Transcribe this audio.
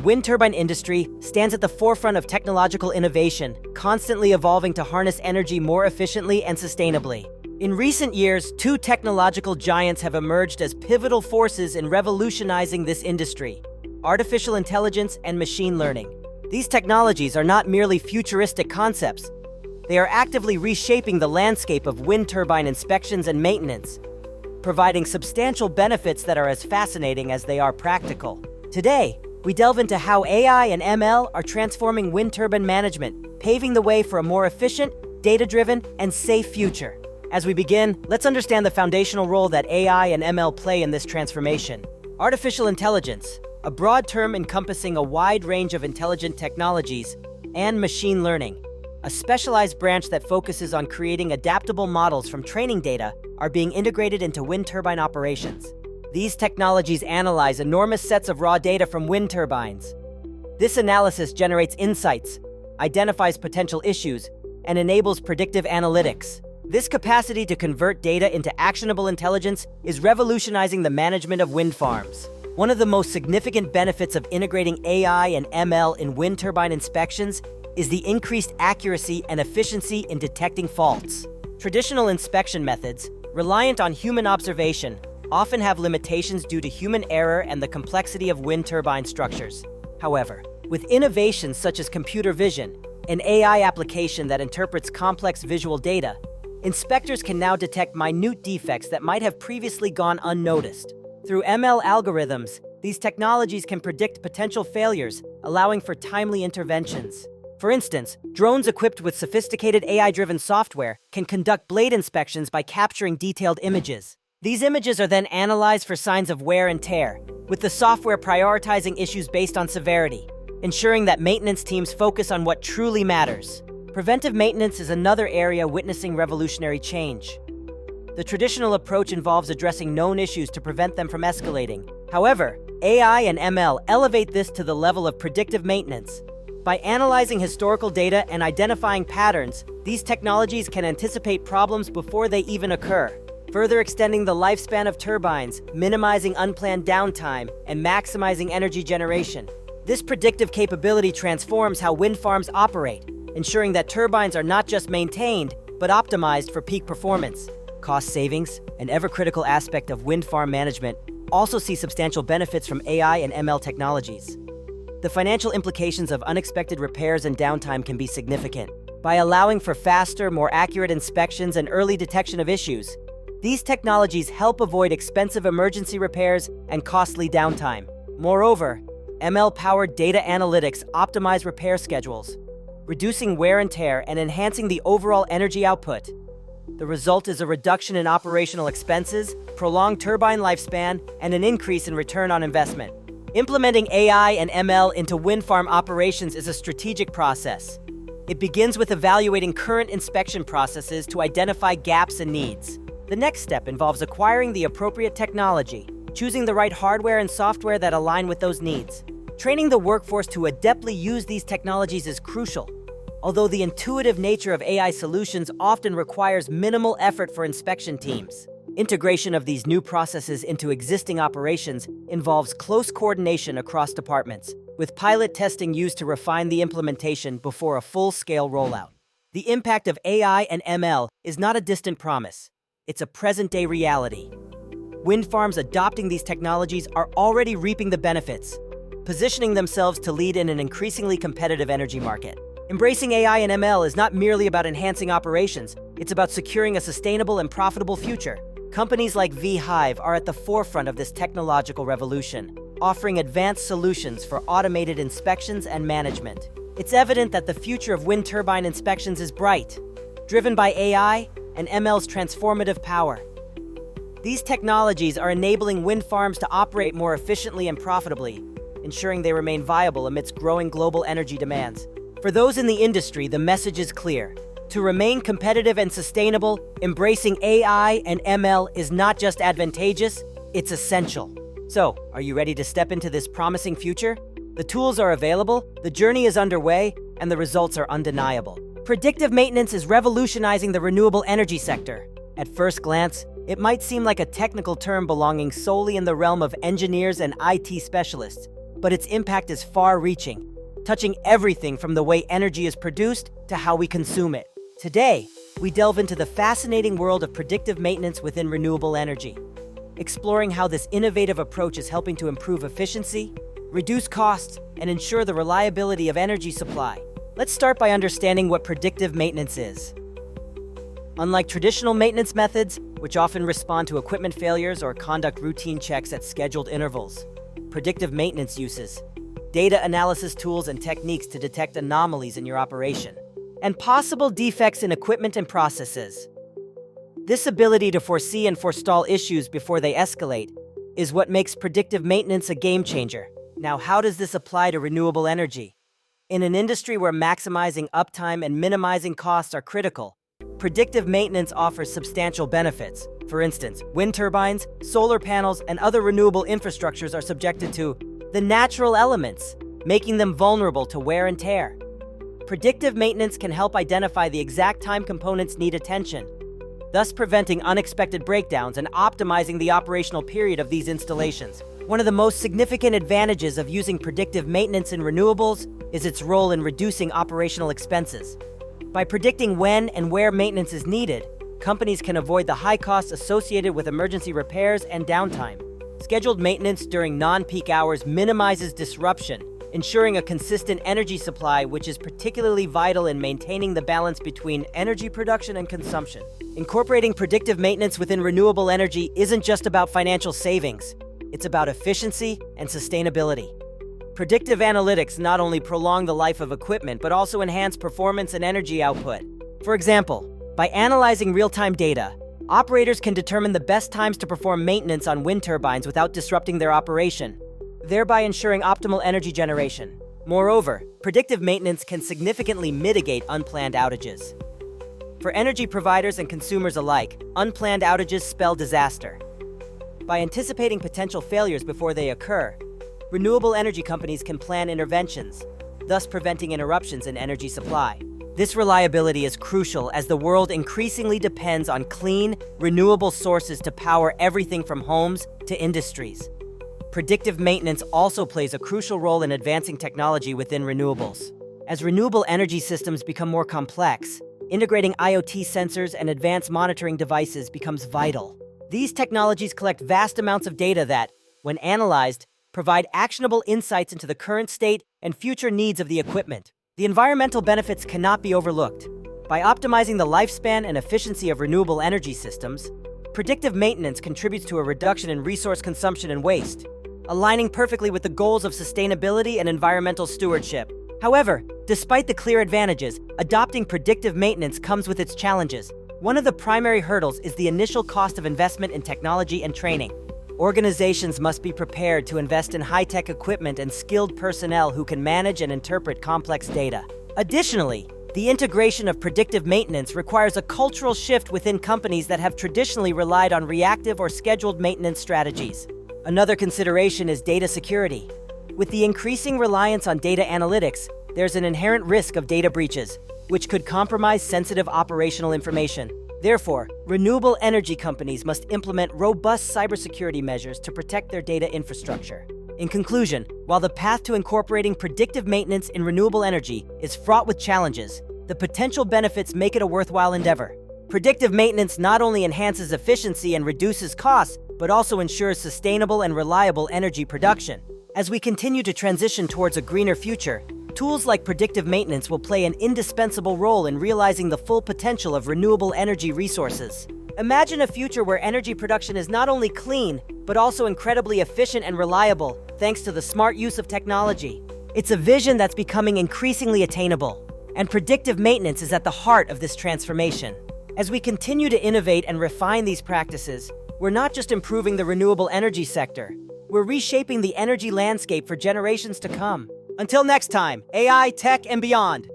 wind turbine industry stands at the forefront of technological innovation, constantly evolving to harness energy more efficiently and sustainably. In recent years, two technological giants have emerged as pivotal forces in revolutionizing this industry: artificial intelligence and machine learning. These technologies are not merely futuristic concepts. They are actively reshaping the landscape of wind turbine inspections and maintenance, providing substantial benefits that are as fascinating as they are practical. Today, we delve into how AI and ML are transforming wind turbine management, paving the way for a more efficient, data-driven, and safe future. As we begin, let's understand the foundational role that AI and ML play in this transformation. Artificial intelligence, a broad term encompassing a wide range of intelligent technologies, and machine learning, a specialized branch that focuses on creating adaptable models from training data, are being integrated into wind turbine operations. These technologies analyze enormous sets of raw data from wind turbines. This analysis generates insights, identifies potential issues, and enables predictive analytics. This capacity to convert data into actionable intelligence is revolutionizing the management of wind farms. One of the most significant benefits of integrating AI and ML in wind turbine inspections is the increased accuracy and efficiency in detecting faults. Traditional inspection methods, reliant on human observation, often have limitations due to human error and the complexity of wind turbine structures. However, with innovations such as computer vision, an AI application that interprets complex visual data, inspectors can now detect minute defects that might have previously gone unnoticed. Through ML algorithms, these technologies can predict potential failures, allowing for timely interventions. For instance, drones equipped with sophisticated AI-driven software can conduct blade inspections by capturing detailed images. These images are then analyzed for signs of wear and tear, with the software prioritizing issues based on severity, ensuring that maintenance teams focus on what truly matters. Preventive maintenance is another area witnessing revolutionary change. The traditional approach involves addressing known issues to prevent them from escalating. However, AI and ML elevate this to the level of predictive maintenance. By analyzing historical data and identifying patterns, these technologies can anticipate problems before they even occur, further extending the lifespan of turbines, minimizing unplanned downtime, and maximizing energy generation. This predictive capability transforms how wind farms operate, ensuring that turbines are not just maintained, but optimized for peak performance. Cost savings, an ever-critical aspect of wind farm management, also see substantial benefits from AI and ML technologies. The financial implications of unexpected repairs and downtime can be significant. By allowing for faster, more accurate inspections and early detection of issues, these technologies help avoid expensive emergency repairs and costly downtime. Moreover, ML-powered data analytics optimize repair schedules, reducing wear and tear and enhancing the overall energy output. The result is a reduction in operational expenses, prolonged turbine lifespan, and an increase in return on investment. Implementing AI and ML into wind farm operations is a strategic process. It begins with evaluating current inspection processes to identify gaps and needs. The next step involves acquiring the appropriate technology, choosing the right hardware and software that align with those needs. Training the workforce to adeptly use these technologies is crucial. Although the intuitive nature of AI solutions often requires minimal effort for inspection teams, integration of these new processes into existing operations involves close coordination across departments, with pilot testing used to refine the implementation before a full-scale rollout. The impact of AI and ML is not a distant promise. It's a present-day reality. Wind farms adopting these technologies are already reaping the benefits, positioning themselves to lead in an increasingly competitive energy market. Embracing AI and ML is not merely about enhancing operations, it's about securing a sustainable and profitable future. Companies like VHive are at the forefront of this technological revolution, offering advanced solutions for automated inspections and management. It's evident that the future of wind turbine inspections is bright, driven by AI and ML's transformative power. These technologies are enabling wind farms to operate more efficiently and profitably, ensuring they remain viable amidst growing global energy demands. For those in the industry, the message is clear. To remain competitive and sustainable, embracing AI and ML is not just advantageous, it's essential. So, are you ready to step into this promising future? The tools are available, the journey is underway, and the results are undeniable. Predictive maintenance is revolutionizing the renewable energy sector. At first glance, it might seem like a technical term belonging solely in the realm of engineers and IT specialists. but its impact is far-reaching, touching everything from the way energy is produced to how we consume it. Today, we delve into the fascinating world of predictive maintenance within renewable energy, exploring how this innovative approach is helping to improve efficiency, reduce costs, and ensure the reliability of energy supply. Let's start by understanding what predictive maintenance is. Unlike traditional maintenance methods, which often respond to equipment failures or conduct routine checks at scheduled intervals, predictive maintenance uses data analysis tools and techniques to detect anomalies in your operation and possible defects in equipment and processes. This ability to foresee and forestall issues before they escalate is what makes predictive maintenance a game changer. Now, how does this apply to renewable energy? In an industry where maximizing uptime and minimizing costs are critical, predictive maintenance offers substantial benefits. For instance, wind turbines, solar panels, and other renewable infrastructures are subjected to the natural elements, making them vulnerable to wear and tear. Predictive maintenance can help identify the exact time components need attention, thus preventing unexpected breakdowns and optimizing the operational period of these installations. One of the most significant advantages of using predictive maintenance in renewables is its role in reducing operational expenses. By predicting when and where maintenance is needed, companies can avoid the high costs associated with emergency repairs and downtime. Scheduled maintenance during non-peak hours minimizes disruption, ensuring a consistent energy supply, which is particularly vital in maintaining the balance between energy production and consumption. Incorporating predictive maintenance within renewable energy isn't just about financial savings. It's about efficiency and sustainability. Predictive analytics not only prolong the life of equipment, but also enhance performance and energy output. For example, by analyzing real-time data, operators can determine the best times to perform maintenance on wind turbines without disrupting their operation, thereby ensuring optimal energy generation. Moreover, predictive maintenance can significantly mitigate unplanned outages. For energy providers and consumers alike, unplanned outages spell disaster. By anticipating potential failures before they occur, renewable energy companies can plan interventions, thus preventing interruptions in energy supply. This reliability is crucial as the world increasingly depends on clean, renewable sources to power everything from homes to industries. Predictive maintenance also plays a crucial role in advancing technology within renewables. As renewable energy systems become more complex, integrating IoT sensors and advanced monitoring devices becomes vital. These technologies collect vast amounts of data that, when analyzed, provide actionable insights into the current state and future needs of the equipment. The environmental benefits cannot be overlooked. By optimizing the lifespan and efficiency of renewable energy systems, predictive maintenance contributes to a reduction in resource consumption and waste, aligning perfectly with the goals of sustainability and environmental stewardship. However, despite the clear advantages, adopting predictive maintenance comes with its challenges. One of the primary hurdles is the initial cost of investment in technology and training. Organizations must be prepared to invest in high-tech equipment and skilled personnel who can manage and interpret complex data. Additionally, the integration of predictive maintenance requires a cultural shift within companies that have traditionally relied on reactive or scheduled maintenance strategies. Another consideration is data security. With the increasing reliance on data analytics, there's an inherent risk of data breaches, which could compromise sensitive operational information. Therefore, renewable energy companies must implement robust cybersecurity measures to protect their data infrastructure. In conclusion, while the path to incorporating predictive maintenance in renewable energy is fraught with challenges, the potential benefits make it a worthwhile endeavor. Predictive maintenance not only enhances efficiency and reduces costs, but also ensures sustainable and reliable energy production. As we continue to transition towards a greener future, tools like predictive maintenance will play an indispensable role in realizing the full potential of renewable energy resources. Imagine a future where energy production is not only clean, but also incredibly efficient and reliable, thanks to the smart use of technology. It's a vision that's becoming increasingly attainable, and predictive maintenance is at the heart of this transformation. As we continue to innovate and refine these practices, we're not just improving the renewable energy sector, we're reshaping the energy landscape for generations to come. Until next time, AI, tech, and beyond.